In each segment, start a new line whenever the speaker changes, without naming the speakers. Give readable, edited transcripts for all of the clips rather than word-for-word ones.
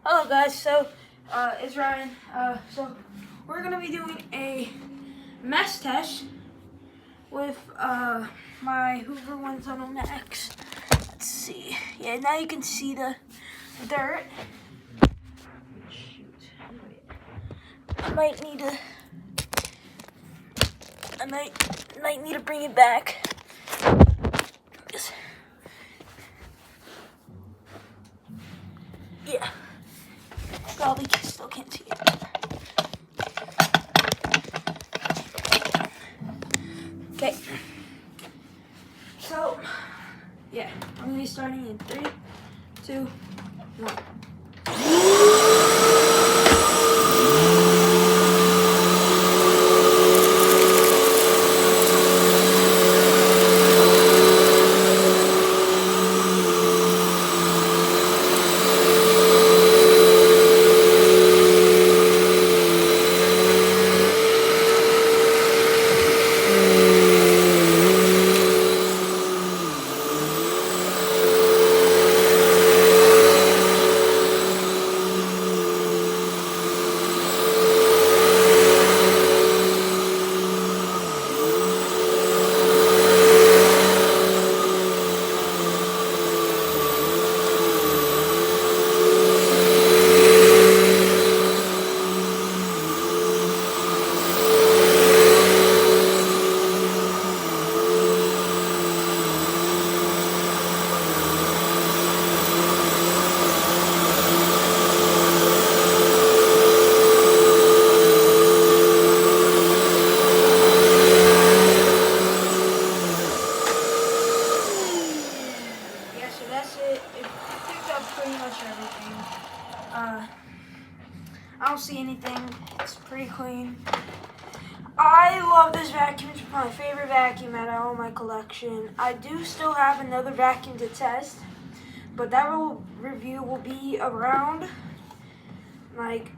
Hello guys, so it's Ryan. So we're gonna be doing a mesh test with my Hoover Windtunnel Max. Let's see. Yeah, now you can see the dirt. Shoot. I might need to bring it back. Yeah. Probably still can't see it. Okay. So, yeah, I'm gonna be starting in 3, 2, 1. So that's it. It picked up pretty much everything. I don't see anything. It's pretty clean. I love this vacuum. It's my favorite vacuum out of all my collection. I do still have another vacuum to test, but that review will be around like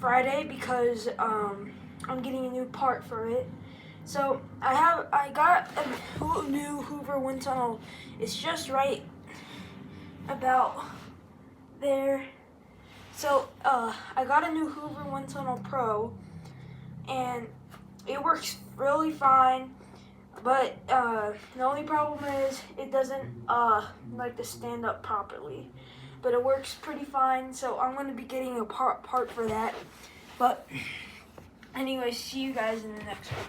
Friday because I'm getting a new part for it. So I got a new Hoover Windtunnel. It's just right about there. So I got a new Hoover Windtunnel Pro, and it works really fine. But the only problem is it doesn't like to stand up properly. But it works pretty fine. So I'm going to be getting a part for that. But anyway, see you guys in the next one.